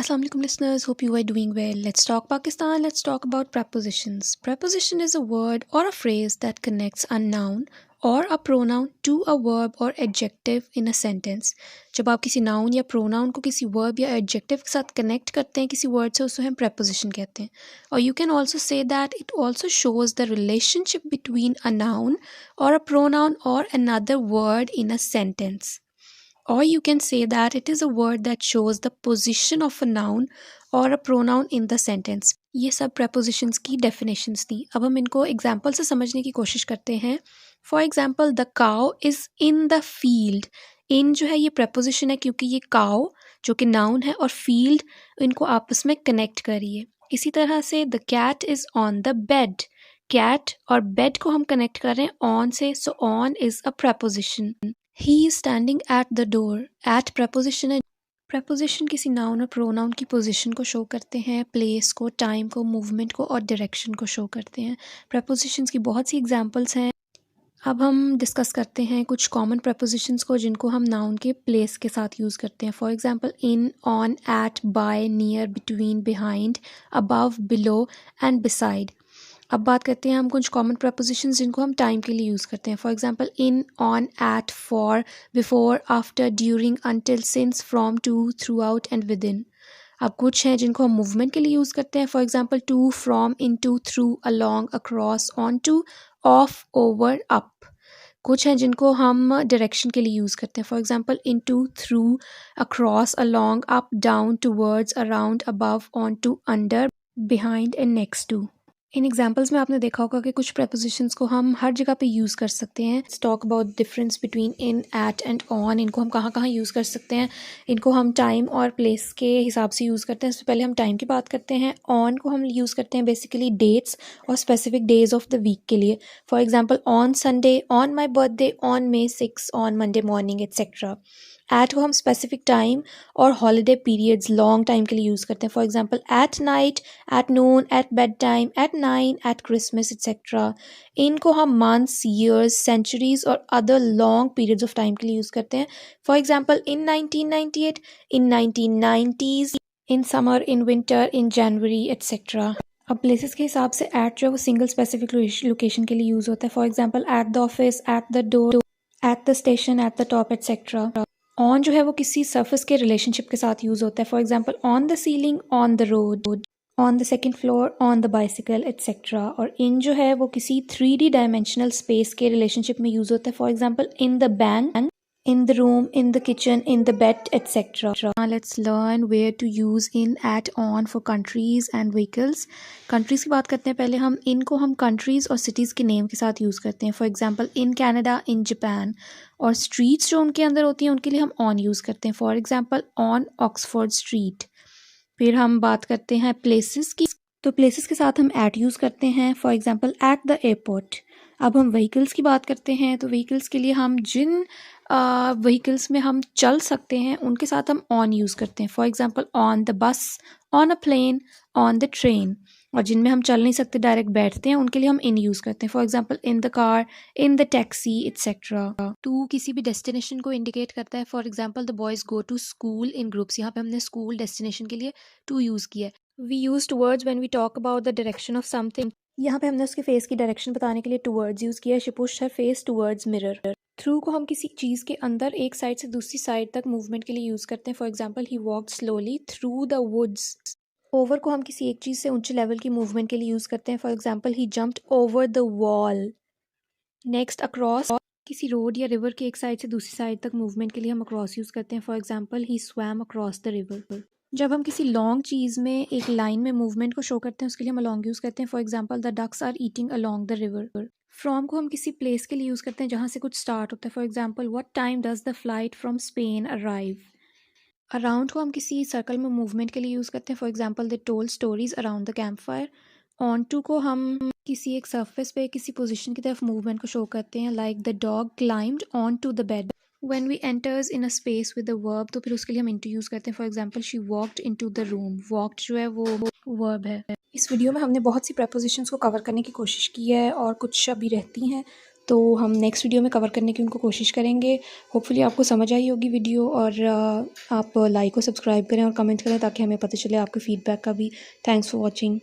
Assalamu alaikum listeners, hope you are doing well. Let's talk Pakistan, let's talk about prepositions. Preposition is a word or a phrase that connects a noun or a pronoun to a verb or adjective in a sentence. जब आप किसी noun या pronoun को किसी verb या adjective के साथ connect करते हैं किसी word से, उसको हम preposition कहते हैं. Or you can also say that it also shows the relationship between a noun or a pronoun or another word in a sentence. Or you can say that it is a word that shows the position of a noun or a pronoun in the sentence. ये सब prepositions की definitions थी. अब हम इनको example से समझने की कोशिश करते हैं. For example, the cow is in the field. In जो है ये preposition है क्योंकि ये cow जो कि noun है और field इनको आपस में connect कर रही है. इसी तरह से the cat is on the bed. Cat और bed को हम connect कर रहे हैं on से, so on is a preposition. He is standing at the door. At preposition है. Preposition किसी noun और pronoun की position को show करते हैं, place को, time को, movement को और direction को show करते हैं. Prepositions की बहुत सी examples हैं. अब हम discuss करते हैं कुछ common prepositions को जिनको हम noun के place के साथ use करते हैं. For example, in, on, at, by, near, between, behind, above, below and beside. अब बात करते हैं हम कुछ कॉमन prepositions जिनको हम टाइम के लिए यूज़ करते हैं. For example in, on, at, for, before, after, during, until, since, from, to, throughout and within. अब कुछ हैं जिनको हम मूवमेंट के लिए यूज़ करते हैं. For example to, from, into, through, along, across, onto, off, over, up. कुछ हैं जिनको हम डायरेक्शन के लिए यूज़ करते हैं. For example into, through, across, along, up, down, towards, around, above, onto, under, behind and next to. इन examples में आपने देखा होगा कि कुछ prepositions को हम हर जगह पे यूज़ कर सकते हैं. Let's talk about difference between in, at and on. इनको हम कहाँ कहाँ यूज़ कर सकते हैं. इनको हम टाइम और प्लेस के हिसाब से यूज़ करते हैं. इससे पहले हम टाइम की बात करते हैं. on को हम यूज़ करते हैं बेसिकली डेट्स और specific days of the week के लिए. For example on Sunday, on my birthday, on May 6, on Monday morning etcetera. At को हम स्पेसिफिक टाइम और हॉलीडे पीरियड्स लॉन्ग टाइम के लिए यूज़ करते हैं. For example at night, at noon, at bed time, at 9, at Christmas etcetera. इनको हम months, years, centuries और other long periods of time के लिए यूज़ करते हैं. For example in 1998, in 1990s, in summer, in winter, in January etcetera. अब places के हिसाब से एट जो है वो सिंगल स्पेसिफिक लोकेशन के लिए यूज़ होता है. For example at the office, at the door, at the station, at the top etcetera. On जो है वो किसी सर्फेस के रिलेशनशिप के साथ यूज़ होता है. For example on the ceiling, on the road, on the second floor, on the bicycle etcetera. और इन जो है वो किसी 3D डायमेंशनल स्पेस के रिलेशनशिप में यूज़ होता है. For example in the bank, in the room, in the kitchen, in the bed, etc. Now let's learn where to use in, at, on for countries and vehicles. Countries की बात करते हैं. पहले हम इनको हम countries और cities के name के साथ यूज़ करते हैं. For example in Canada, in Japan. और streets जो उनके अंदर होती हैं उनके लिए हम on यूज़ करते हैं. For example on Oxford Street. फिर हम बात करते हैं places की. तो places के साथ हम at यूज़ करते हैं. For example at the airport. अब हम व्हीकल्स की बात करते हैं तो व्हीकल्स के लिए हम जिन व्हीकल्स में हम चल सकते हैं उनके साथ हम ऑन यूज़ करते हैं. For example on the bus, on a plane, on the train. और जिनमें हम चल नहीं सकते डायरेक्ट बैठते हैं उनके लिए हम इन यूज़ करते हैं. For example in the car, in the taxi etcetera. To किसी भी डेस्टिनेशन को इंडिकेट करता है. For example the boys go to school in groups. यहाँ पे हमने स्कूल डेस्टिनेशन के लिए टू यूज़ किया है. We use towards when we talk about the direction of something. यहाँ पे हमने उसके फेस की डायरेक्शन बताने के लिए टूवर्ड्स यूज़ किया है. She pushed her face towards mirror. Through को हम किसी चीज़ के अंदर एक साइड से दूसरी साइड तक मूवमेंट के लिए यूज़ करते हैं. For example he walked slowly through the woods. Over को हम किसी एक चीज़ से ऊंचे लेवल की मूवमेंट के लिए यूज़ करते हैं. For example he jumped over the wall. Next across, किसी रोड या रिवर के एक साइड से दूसरी साइड तक मूवमेंट के लिए हम अक्रॉस यूज़ करते हैं. For example he swum across the river. जब हम किसी लॉन्ग चीज़ में एक लाइन में मूवमेंट को शो करते हैं उसके लिए हम अलॉन्ग यूज़ करते हैं. For example the ducks are eating along the river. From को हम किसी प्लेस के लिए यूज़ करते हैं जहाँ से कुछ स्टार्ट होता है. For example what time does the flight from Spain arrive. Around को हम किसी सर्कल में मूवमेंट के लिए यूज़ करते हैं. For example they told stories around the camp fire. Onto को हम किसी एक सरफेस पे किसी पोजीशन की तरफ मूवमेंट को शो करते हैं. Like the dog climbed onto the bed. When we enters in a space with a verb तो फिर उसके लिए हम into यूज़ करते हैं. For example she walked into the room. walked जो है वो verb है. इस वीडियो में हमने बहुत सी prepositions को कवर करने की कोशिश की है और कुछ अभी रहती हैं तो हम नेक्स्ट वीडियो में कवर करने की उनको कोशिश करेंगे। होपफुली आपको समझ आई होगी वीडियो, और आप लाइक और सब्सक्राइब करें और कमेंट करें ताकि हमें पता चले आपके फ़ीडबैक का भी। Thanks for watching.